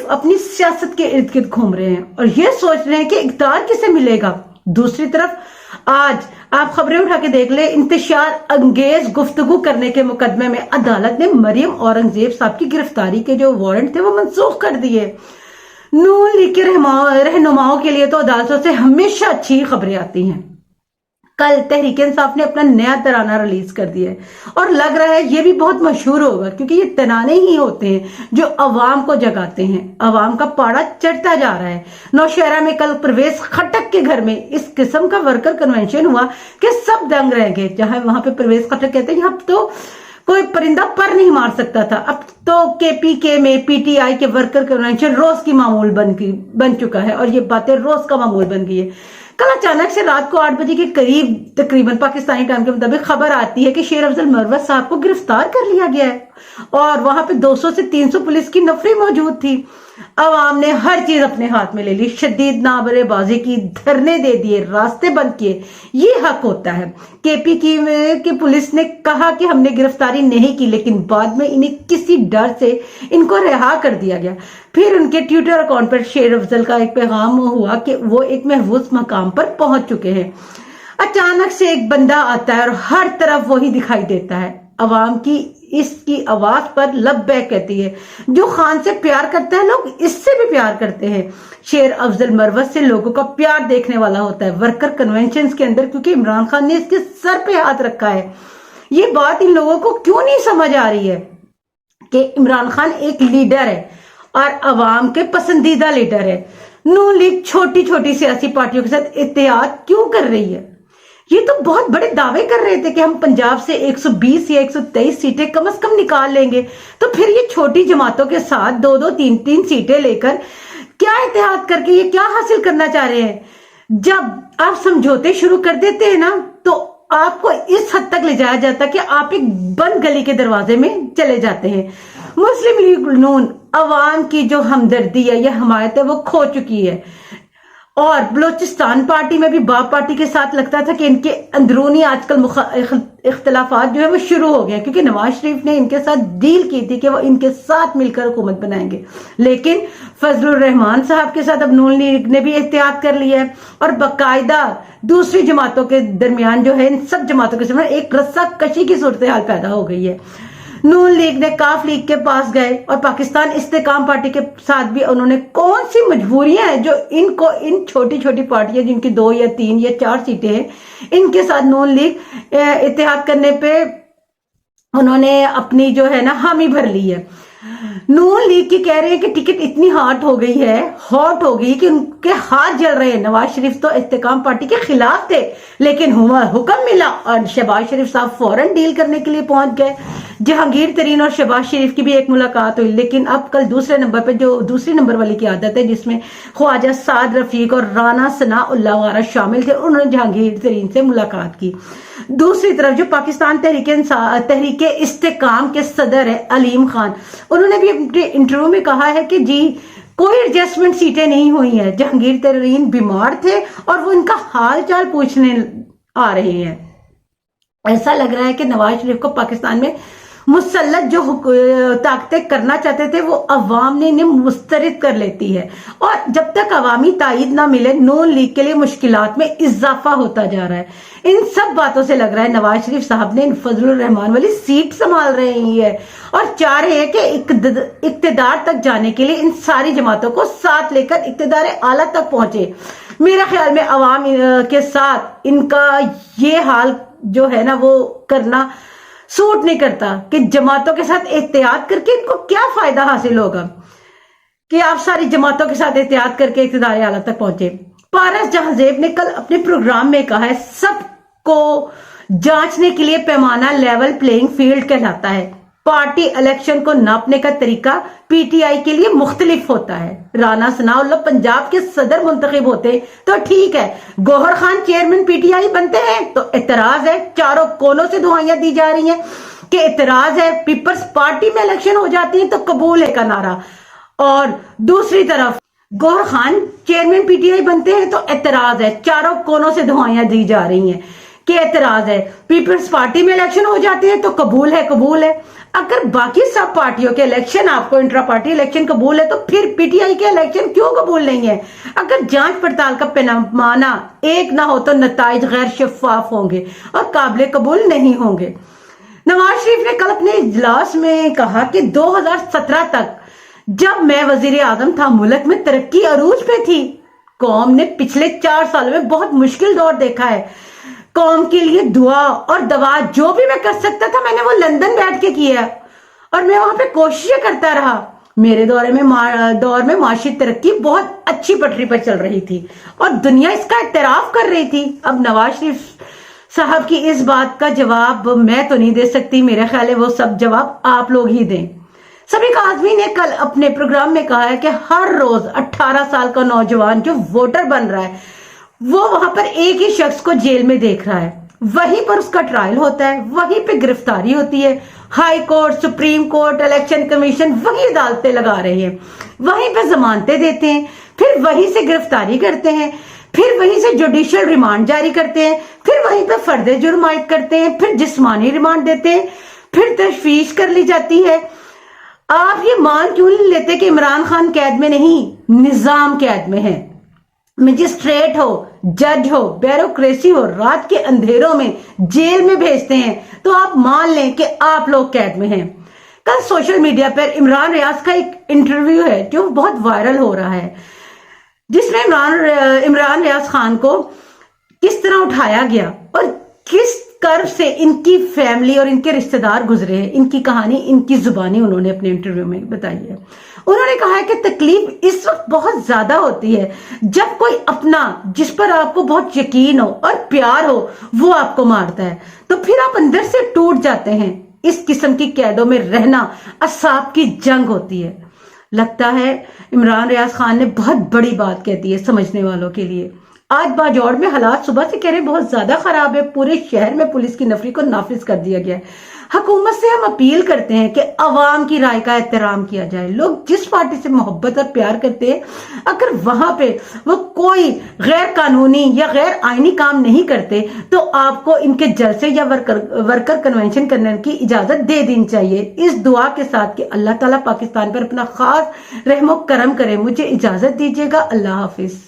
अपनी सियासत के इर्द गिर्द घूम रहे हैं और ये सोच रहे हैं कि इक़्तिदार किसे मिलेगा। दूसरी तरफ आज आप खबरें उठा के देख ले, इंतशार अंगेज गुफ्तगू करने के मुकदमे में अदालत ने मरियम औरंगजेब साहब की गिरफ्तारी के जो वारंट थे वो मंसूख कर दिए। नून लीग के रहनुमाओं के लिए तो अदालतों से हमेशा अच्छी खबरें आती हैं। कल तहरीक इंसाफ ने अपना नया तराना रिलीज कर दिया है और लग रहा है ये भी बहुत मशहूर होगा, क्योंकि ये तराने ही होते हैं जो अवाम को जगाते हैं। अवाम का पाड़ा चढ़ता जा रहा है। नौशहरा में कल परवेज खटक के घर में इस किस्म का वर्कर कन्वेंशन हुआ कि सब दंग रह गए। जहां वहां पे परवेज खटक कहते हैं यहाँ तो कोई परिंदा पर नहीं मार सकता था, अब तो केपीके में पीटीआई के वर्कर कन्वेंशन रोज की मामूल बन चुका है और ये बातें रोज का मामूल बन गई है। कल अचानक से रात को 8 बजे के करीब तकरीबन पाकिस्तानी टाइम के मुताबिक खबर आती है कि शेर अफजल मरवत साहब को गिरफ्तार कर लिया गया है और वहां पे 200 से 300 पुलिस की नफरी मौजूद थी। अवाम ने हर चीज अपने हाथ में ले ली, शदीद नाबरेबाजी की, धरने दे दिए, रास्ते बंद किए। ये हक होता है। केपी की पुलिस ने कहा कि हमने गिरफ्तारी नहीं की, लेकिन बाद में इन्हें किसी डर से इनको रिहा कर दिया गया। फिर उनके ट्विटर अकाउंट पर शेर अफजल का एक पैगाम हुआ कि वो एक महफूज मकाम पर पहुंच चुके हैं। अचानक से एक बंदा आता है और हर तरफ वही दिखाई देता है। अवाम की इसकी आवाज पर लब्बैक कहती है। जो खान से प्यार करता है लोग इससे भी प्यार करते हैं। शेर अफजल मरवत से लोगों का प्यार देखने वाला होता है वर्कर कन्वेंशन के अंदर, क्योंकि इमरान खान ने इसके सर पे हाथ रखा है। ये बात इन लोगों को क्यों नहीं समझ आ रही है कि इमरान खान एक लीडर है और अवाम के पसंदीदा लीडर है। नून लीग छोटी छोटी सियासी पार्टियों के साथ इत्तेहाद क्यों कर रही है? ये तो बहुत बड़े दावे कर रहे थे कि हम पंजाब से 120 या 123 सीटें कम से कम निकाल लेंगे, तो फिर ये छोटी जमातों के साथ 2-2, 3-3 सीटें लेकर क्या इत्तेहाद करके ये क्या हासिल करना चाह रहे हैं? जब आप समझौते शुरू कर देते हैं ना, तो आपको इस हद तक ले जाया जाता है कि आप एक बंद गली के दरवाजे में चले जाते हैं। मुस्लिम लीग नून अवाम की जो हमदर्दी है या हमायत है वो खो चुकी है और बलोचिस्तान पार्टी में भी बाप पार्टी के साथ लगता था कि इनके अंदरूनी आजकल इख्तलाफात जो है वो शुरू हो गए, क्योंकि नवाज शरीफ ने इनके साथ डील की थी कि वो इनके साथ मिलकर हुकूमत बनाएंगे। लेकिन फजलुर रहमान साहब के साथ अब नून लीग ने भी एहतियात कर लिया है और बाकायदा दूसरी जमातों के दरमियान जो है इन सब जमातों के सामने एक रस्सा कशी की सूरत हाल पैदा हो गई है। नून लीग ने काफ लीग के पास गए और पाकिस्तान इस्तेकाम पार्टी के साथ भी उन्होंने कौन सी मजबूरियां हैं जो इनको इन छोटी छोटी पार्टियां जिनकी 2 या 3 या 4 सीटें हैं, इनके साथ नून लीग इत्तेहाद करने पे उन्होंने अपनी जो है ना हामी भर ली है। नून लीग की कह रहे हैं कि टिकट इतनी हॉट हो गई कि उनके हाथ जल रहे हैं। नवाज शरीफ तो इस्तेकाम पार्टी के खिलाफ थे, लेकिन हुक्म मिला और शहबाज शरीफ साहब फौरन डील करने के लिए पहुंच गए। जहांगीर तरीन और शहबाज शरीफ की भी एक मुलाकात हुई, लेकिन अब कल दूसरे नंबर पर जो दूसरी नंबर वाली की आदत है, जिसमें ख्वाजा साद रफीक और राना सनाउल्लाह वगैरह शामिल थे, उन्होंने जहांगीर तरीन से मुलाकात की। दूसरी तरफ जो पाकिस्तान तहरीक इस्तेकाम के सदर है अलीम खान, उन्होंने भी अपने इंटरव्यू में कहा है कि जी कोई एडजस्टमेंट सीटें नहीं हुई है। जहांगीर तरीन बीमार थे और वो इनका हाल चाल पूछने आ रहे हैं। ऐसा लग रहा है कि नवाज शरीफ को पाकिस्तान में मुसल्लत जो ताकतें करना चाहते थे वो अवाम ने इन्हें मुस्तरद कर लेती है और जब तक अवामी तायद ना मिले नून लीग के लिए मुश्किलात में इजाफा होता जा रहा है। इन सब बातों से लग रहा है नवाज शरीफ साहब ने फजलुर रहमान वाली सीट संभाल रही है और चाह रहे हैं कि इक्तदार तक जाने के लिए इन सारी जमातों को साथ लेकर इक्तदार आला तक पहुंचे। मेरा ख्याल में अवाम के साथ इनका ये हाल जो है ना वो करना सूट नहीं करता कि जमातों के साथ एहतियात करके इनको क्या फायदा हासिल होगा कि आप सारी जमातों के साथ एहतियात करके इक़्तिदार आला तक पहुंचे। पारस जहांजेब ने कल अपने प्रोग्राम में कहा है सबको जांचने के लिए पैमाना लेवल प्लेइंग फील्ड कहलाता है। पार्टी इलेक्शन को नापने का तरीका पीटीआई के लिए मुख्तलिफ होता है। राना सनाउल्लाह पंजाब के सदर मुंतखब होते तो ठीक है, गौहर खान चेयरमैन पीटीआई बनते हैं तो एतराज है, चारों कोनों से दुआएं दी जा रही हैं कि एतराज है। पीपल्स पार्टी में इलेक्शन हो जाती है तो कबूल है का नारा, और दूसरी तरफ गौहर खान चेयरमैन पीटीआई बनते हैं तो एतराज है, चारों कोनों से दुआएं दी जा रही हैं कि एतराज है। पीपल्स पार्टी में इलेक्शन हो जाते हैं तो कबूल है। अगर बाकी सब पार्टियों के इलेक्शन आपको इंट्रा पार्टी इलेक्शन कबूल है तो फिर पीटीआई के इलेक्शन क्यों कबूल नहीं है? अगर जांच पड़ताल का पैमाना एक ना हो तो नताइज गैर शफाफ होंगे और काबिल कबूल नहीं होंगे। नवाज शरीफ ने कल अपने इजलास में कहा कि 2017 तक जब मैं वजीर आजम था मुल्क में तरक्की अरूज पे थी। कौम ने पिछले 4 सालों में बहुत मुश्किल दौर देखा है। कौम के लिए दुआ और दवा जो भी मैं कर सकता था मैंने वो लंदन बैठ के किया और मैं वहां पे कोशिशें करता रहा। मेरे दौर में माशी तरक्की बहुत अच्छी पटरी पर चल रही थी और दुनिया इसका इत्तराफ कर रही थी। अब नवाज शरीफ साहब की इस बात का जवाब मैं तो नहीं दे सकती, मेरा ख्याल है वो सब जवाब आप लोग ही दें। सबिक आजमी ने कल अपने प्रोग्राम में कहा है कि हर रोज 18 साल का नौजवान जो वोटर बन रहा है वो वहां पर एक ही शख्स को जेल में देख रहा है, वहीं पर उसका ट्रायल होता है, वहीं पे गिरफ्तारी होती है। High court, supreme court, election commission वही अदालतें लगा रही है, वहीं पे जमानतें देते हैं, फिर वहीं से गिरफ्तारी करते हैं, फिर वहीं से जुडिशियल रिमांड जारी करते हैं, फिर वहीं पे फर्दे जुर्म आयद करते हैं, फिर जिस्मानी रिमांड देते हैं, फिर तशवीश कर ली जाती है। आप ये मान क्यों नहीं लेते कि इमरान खान कैद में नहीं, निजाम कैद में है। मजिस्ट्रेट हो, जज हो, ब्यूरोक्रेसी हो, रात के अंधेरों में जेल में भेजते हैं तो आप मान लें कि आप लोग कैद में हैं। कल सोशल मीडिया पर इमरान रियाज का एक इंटरव्यू है जो बहुत वायरल हो रहा है, जिसमें इमरान रियाज खान को किस तरह उठाया गया और किस कर्ब से इनकी फैमिली और इनके रिश्तेदार गुजरे हैं। इनकी कहानी इनकी जुबानी उन्होंने अपने इंटरव्यू में बताई है। उन्होंने कहा है कि तकलीफ इस वक्त बहुत ज्यादा होती है जब कोई अपना जिस पर आपको बहुत यकीन हो और प्यार हो वो आपको मारता है, तो फिर आप अंदर से टूट जाते हैं। इस किस्म की कैदों में रहना असाब की जंग होती है। लगता है इमरान रियाज खान ने बहुत बड़ी बात कह दी है समझने वालों के लिए। आज बाजौड़ में हालात सुबह से कह रहे बहुत ज्यादा खराब है, पूरे शहर में पुलिस की नफरी को नाफिज कर दिया गया है। हुकूमत से हम अपील करते हैं कि अवाम की राय का एहतराम किया जाए। लोग जिस पार्टी से मोहब्बत और प्यार करते हैं अगर वहां पे वो कोई गैर कानूनी या गैर आईनी काम नहीं करते तो आपको इनके जलसे या वर्कर कन्वेंशन करने की इजाजत दे देनी चाहिए। इस दुआ के साथ कि अल्लाह ताला पाकिस्तान पर अपना खास रहमो करम करे। मुझे इजाजत दीजिएगा। अल्लाह हाफिज।